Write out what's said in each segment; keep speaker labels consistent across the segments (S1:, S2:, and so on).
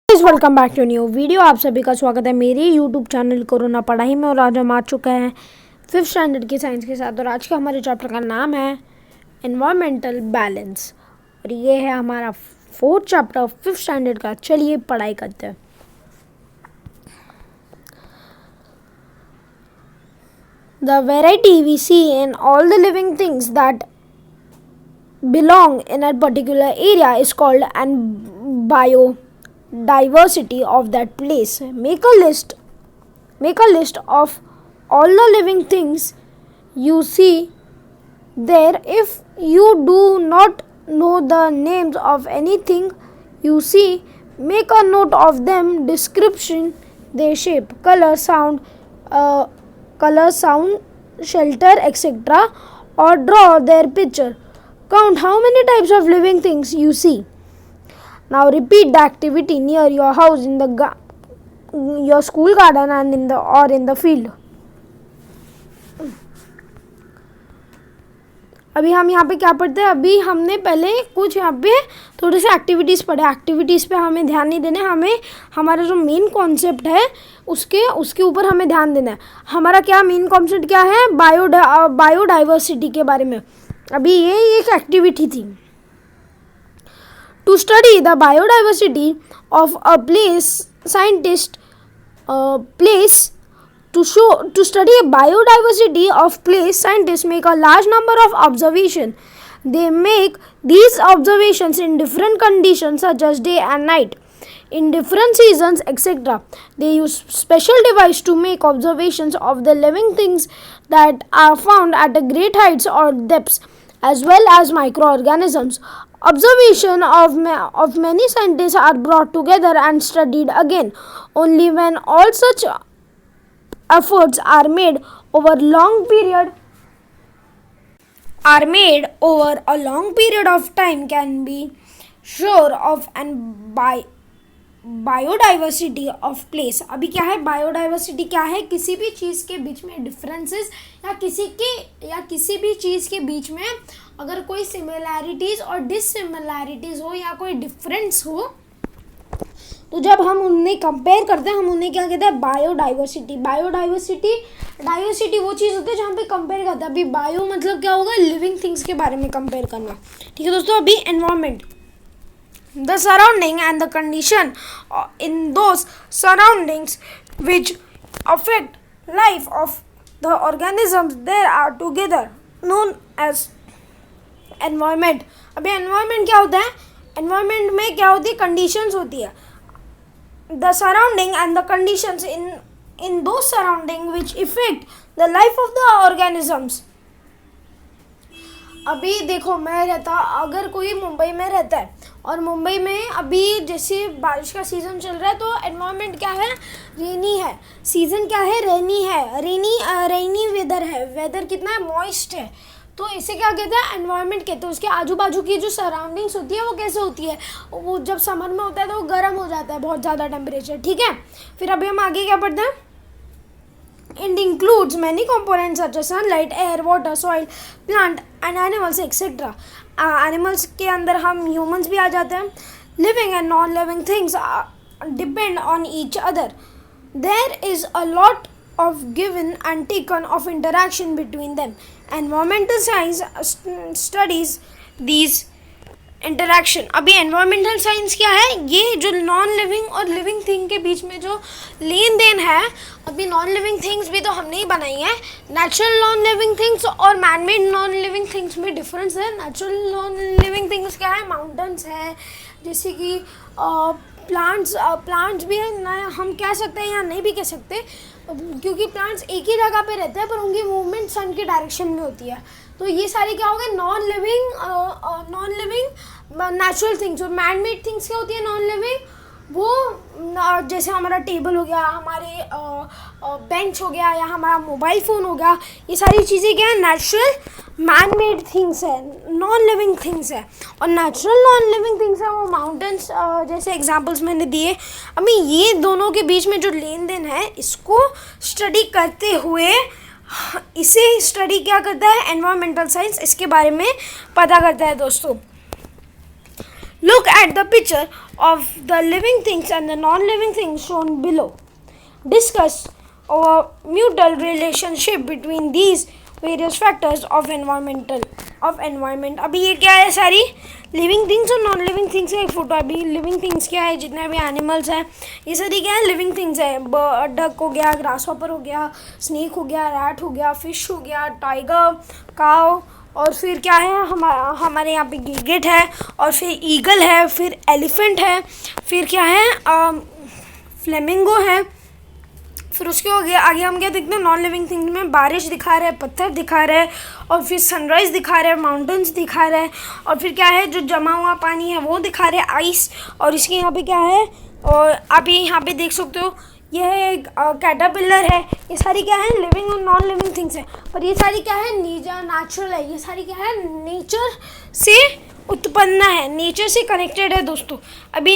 S1: Welcome back to new video. आप सभी का स्वागत है मेरे यूट्यूब चैनल कोरोना पढ़ाई में। और आज हम आ चुका है 5th स्टैंडर्ड की साइंस के साथ। और आज का हमारे चैप्टर का नाम है एनवायरमेंटल बैलेंस और ये है हमारा 4th चैप्टर 5th स्टैंडर्ड का। चलिए पढ़ाई करते हैं। The variety we see in all the living things that belong in a particular area is called an biodiversity of that place. Make a list of all the living things you see there. If you do not know the names of anything you see, make a note of them: description, their shape, color, sound, shelter, etc., or draw their picture. Count how many types of living things you see. Now repeat the activity near your house, in your school garden, and in the field. अभी हम यहाँ पे क्या पढ़ते हैं? अभी हमने पहले कुछ यहाँ पे थोड़े से एक्टिविटीज़ पढ़े। एक्टिविटीज़ पे हमें ध्यान नहीं देना है, हमें हमारा जो मेन कॉन्सेप्ट है उसके ऊपर हमें ध्यान देना है। हमारा क्या मेन कॉन्सेप्ट क्या है? बायोडाइवर्सिटी के बारे में। अभी ये एक एक्टिविटी थी। To study the biodiversity of a place, To study biodiversity of place, scientists make a large number of observations. They make these observations in different conditions such as day and night, in different seasons, etc. They use special device to make observations of the living things that are found at a great heights or depths, as well as microorganisms. Observation of many scientists are brought together and studied again. Only when all such efforts are made over a long period of time can be sure of an biodiversity of place. अभी क्या है biodiversity? क्या है? किसी भी चीज़ के बीच में differences या किसी भी चीज़ के बीच में अगर कोई सिमिलैरिटीज़ और डिससिमिलैरिटीज़ हो या कोई डिफरेंस हो, तो जब हम उन्हें कंपेयर करते हैं हम उन्हें क्या कहते हैं? बायोडाइवर्सिटी। डाइवर्सिटी वो चीज़ होती है जहाँ पे कंपेयर करते हैं। अभी बायो मतलब क्या होगा? लिविंग थिंग्स के बारे में कंपेयर करना। ठीक है दोस्तों। अभी environment, the surrounding and the condition in those surroundings which affect life of the organisms there are together known as environment. अभी एनवायरमेंट क्या होता है? एनवायरमेंट में क्या होती है? कंडीशंस होती है। The surrounding and the conditions in those surrounding which affect the life of the organisms. अभी देखो अगर कोई मुंबई में रहता है और मुंबई में अभी जैसे बारिश का सीज़न चल रहा है तो एनवायरनमेंट क्या है? रेनी है। सीज़न क्या है? रेनी है। रेनी वेदर है। वेदर कितना है? मॉइस्ट है। तो इसे क्या कहते हैं? एनवायरनमेंट कहते हैं। उसके आजू बाजू की जो सराउंडिंग्स होती है वो कैसे होती है? वो जब समर में होता है तो वो गर्म हो जाता है, बहुत ज़्यादा टेम्परेचर। ठीक है। फिर अभी हम आगे क्या पढ़ते हैं? It includes many components such as sunlight, air, water, soil, plant and animals etcetera. Animals के अंदर हम ह्यूमंस भी आ जाते हैं। Living and non living things depend on each other. There is a lot of given and taken of interaction between them. Environmental science studies these interaction. अभी environmental science क्या है? ये जो नॉन लिविंग और लिविंग थिंग के बीच में जो लेन then है, अभी नॉन लिविंग थिंग्स भी तो हमने ही बनाई है। नेचुरल नॉन लिविंग थिंग्स और man made non living things में डिफरेंस है। नेचुरल नॉन लिविंग थिंग्स क्या है? माउंटेन्स है, जैसे कि प्लांट्स भी है ना, हम कह सकते हैं या नहीं भी कह सकते, क्योंकि प्लांट्स एक ही जगह पे रहते हैं पर उनकी मूवमेंट सन के डायरेक्शन में होती है। तो ये सारी क्या हो गए? Non living natural things. और मैन मेड थिंग्स क्या होती है? नॉन लिविंग वो जैसे हमारा टेबल हो गया, हमारे बेंच हो गया, या हमारा मोबाइल फ़ोन हो गया, ये सारी चीज़ें क्या है? नेचुरल मैन मेड थिंग्स है, नॉन लिविंग थिंग्स है। और नेचुरल नॉन लिविंग थिंग्स है वो माउंटेन्स जैसे एग्जांपल्स मैंने दिए। अभी ये दोनों के बीच में जो लेन देन है इसको स्टडी करते हुए इसे स्टडी क्या करता है? एनवायरमेंटल साइंस इसके बारे में पता करता है दोस्तों। Look at the picture of the living things and the non-living things shown below. Discuss our mutual relationship between these various factors of environment. अभी ये क्या है, सारी लिविंग थिंग्स और नॉन लिविंग थिंग्स का एक फोटो। अभी लिविंग थिंग्स क्या है, जितने भी एनिमल्स हैं ये सारी क्या है, लिविंग थिंग्स है। डक हो गया, ग्रास हॉपर हो गया, स्नेक हो गया, रैट हो गया, फिश हो गया, टाइगर, काव, और फिर क्या है हमारे यहाँ पे गिरगिट है, और फिर ईगल है, फिर एलिफेंट है, फिर क्या है फ्लेमिंगो है। फिर उसके आगे हम क्या देखते हैं, नॉन लिविंग थिंग में बारिश दिखा रहे हैं, पत्थर दिखा रहे हैं, और फिर सनराइज़ दिखा रहे हैं, माउंटेन्स दिखा रहे हैं, और फिर क्या है जो जमा हुआ पानी है वो दिखा रहे हैं, आइस। और इसके यहाँ पे क्या है, और आप यहाँ पे देख सकते हो, यह एक कैटरपिलर है। ये सारी क्या है, लिविंग और नॉन लिविंग थिंग्स है। पर ये सारी क्या है, नेचुरल है। ये सारी क्या है, नेचर से उत्पन्न है, नेचर से कनेक्टेड है दोस्तों। अभी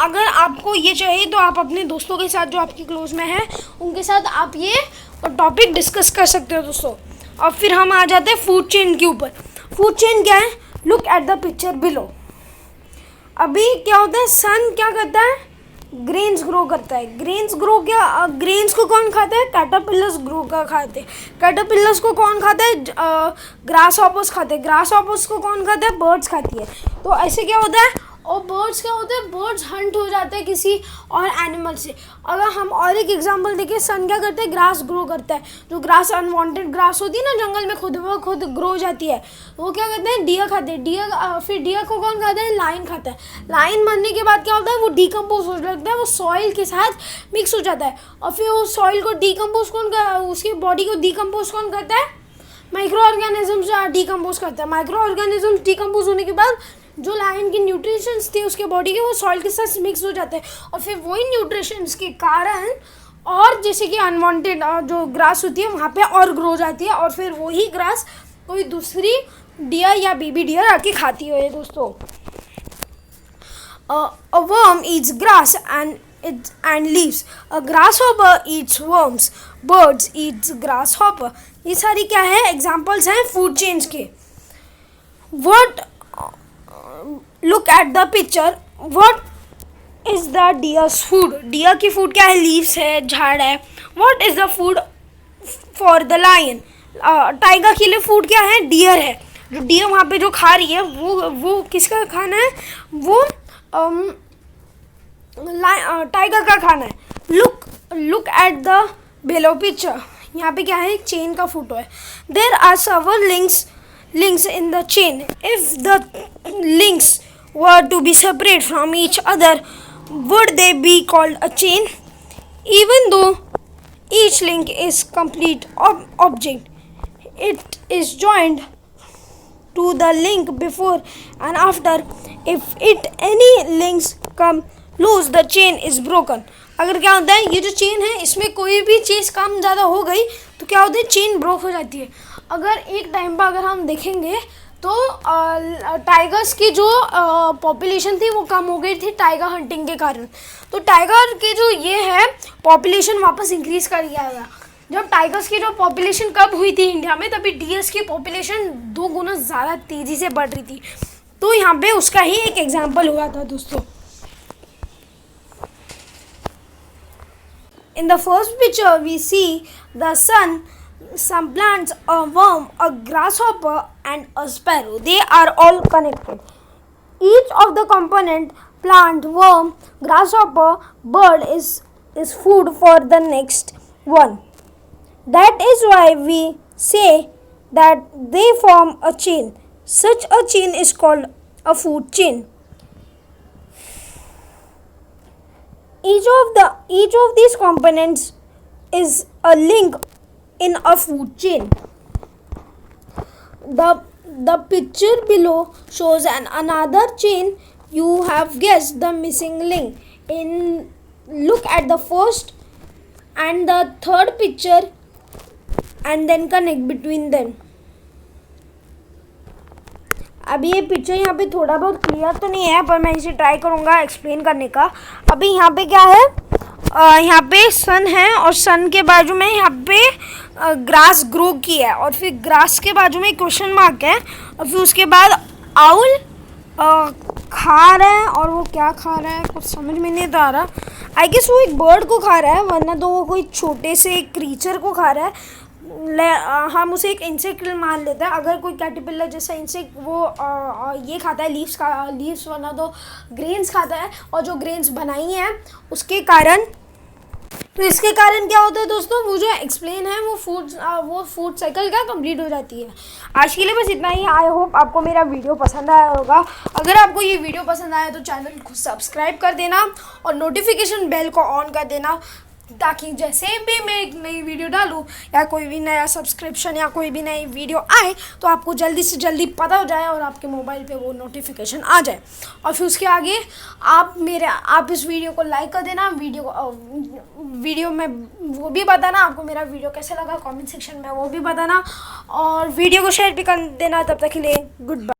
S1: अगर आपको ये चाहिए तो आप अपने दोस्तों के साथ जो आपकी क्लोज में है उनके साथ आप ये टॉपिक डिस्कस कर सकते हो दोस्तों। और फिर हम आ जाते हैं फूड चेन के ऊपर। फूड चेन क्या है, look at the picture below. अभी क्या होता है, सन क्या करता है, ग्रेन्स ग्रो करता है। ग्रेन्स को कौन खाता है, कैटरपिलर्स ग्रो का खाते हैं। कैटरपिलर्स को कौन खाता है, ग्रास हॉपर्स खाते हैं। ग्रास हॉपर्स को कौन खाता है, बर्ड्स खाती है। तो ऐसे क्या होता है, और बर्ड्स क्या होते हैं, बर्ड्स हंट हो जाते हैं किसी और एनिमल से। अगर हम और एक एग्जांपल देखें, सन क्या करता है, ग्रास ग्रो करता है। जो ग्रास अनवांटेड ग्रास होती है ना जंगल में, खुद ब खुद ग्रो हो जाती है, वो क्या करते हैं, डियर खाते हैं। फिर डियर को कौन खाता है, लायन खाता है। लायन मरने के बाद क्या होता है, वो डिकम्पोज हो लगता है, वो सॉइल के साथ मिक्स हो जाता है। और फिर वो सॉइल को डिकम्पोज उसकी बॉडी को डिकम्पोज कौन करता है, माइक्रो ऑर्गेनिजम्स डिकम्पोज करता है। माइक्रो ऑर्गेनिजम्स डिकम्पोज होने के बाद जो लायन की न्यूट्रिशंस थे उसके बॉडी के, वो सॉइल के साथ मिक्स हो जाते हैं। और फिर वही न्यूट्रिशंस के कारण और जैसे कि अनवांटेड जो ग्रास होती है वहाँ पे और ग्रो हो जाती है, और फिर वही ग्रास कोई दूसरी डियर या बेबी डियर आके खाती है दोस्तों। A worm eats grass and leaves. A grasshopper eats worms. Birds eats grasshopper. ये सारी क्या है, एग्जाम्पल्स हैं फूड चेन्स के। Look at the picture. What is the deer's food? Deer की फूड क्या है, लीव्स है, झाड़ है। What is the food for the lion? Tiger के लिए फूड क्या है, डियर है। जो डियर वहाँ पे जो खा रही है वो किसका खाना है, वो टाइगर का खाना है। Look at the below picture. यहाँ पे क्या है, एक चेन का फोटो है। There are several links in the chain. If the links were to be separate from each other, would they be called a chain? Even though each link is complete object, it is joined to the link before and after. If any links come loose, the chain is broken. अगर क्या होता है, ये जो chain है इसमें कोई भी चीज़ कम ज़्यादा हो गई तो क्या होता है, चेन ब्रोक हो जाती है। अगर एक टाइम पर अगर हम देखेंगे तो टाइगर्स की जो पॉपुलेशन थी वो कम हो गई थी टाइगर हंटिंग के कारण। तो टाइगर की जो ये है पॉपुलेशन वापस इंक्रीज़ कर दिया गया। जब टाइगर्स की जो पॉपुलेशन कब हुई थी इंडिया में, तभी डियर्स की पॉपुलेशन 2 गुना ज़्यादा तेज़ी से बढ़ रही थी। तो यहाँ पे उसका ही एक एग्जाम्पल हुआ था दोस्तों। In the first picture we see the sun, some plants, a worm, a grasshopper and a sparrow. They are all connected. Each of the component, plant, worm, grasshopper, bird is food for the next one. That is why we say that they form a chain. Such a chain is called a food chain. Each of these components is a link in a food chain. The picture below shows another chain. You have guessed the missing link. Look at the first and the third picture and then connect between them. अभी ये picture यहाँ पे थोड़ा बहुत clear तो नहीं है, पर मैं इसे ट्राई करूँगा एक्सप्लेन करने का। अभी यहाँ पे क्या है, यहाँ पे सन है और सन के बाजू में यहाँ पे ग्रास ग्रो की है, और फिर ग्रास के बाजू में क्वेश्चन मार्क है, और फिर उसके बाद आउल खा रहा है, और वो क्या खा रहा है कुछ समझ में नहीं आ रहा। आई गेस वो एक बर्ड को खा रहा है, वरना तो वो कोई छोटे से क्रीचर को खा रहा है। हम उसे एक इंसेक्ट मान लेते हैं। अगर कोई कैटरपिलर जैसा इंसेक्ट वो ये खाता है लीव्स, वरना तो ग्रेन्स खाता है, और जो ग्रेन्स बनाई हैं उसके कारण, तो इसके कारण क्या होता है दोस्तों, वो जो एक्सप्लेन है वो फूड साइकिल क्या कंप्लीट हो जाती है। आज के लिए बस इतना ही। आई होप आपको मेरा वीडियो पसंद आया होगा। अगर आपको ये वीडियो पसंद आया तो चैनल को सब्सक्राइब कर देना और नोटिफिकेशन बेल को ऑन कर देना, ताकि जैसे भी मैं एक नई वीडियो डालूँ या कोई भी नया सब्सक्रिप्शन या कोई भी नई वीडियो आए तो आपको जल्दी से जल्दी पता हो जाए और आपके मोबाइल पे वो नोटिफिकेशन आ जाए। और फिर उसके आगे आप इस वीडियो को लाइक कर देना। वीडियो में वो भी बताना आपको मेरा वीडियो कैसा लगा, कमेंट सेक्शन में वो भी बताना, और वीडियो को शेयर भी कर देना। तब तक के लिए गुड बाय।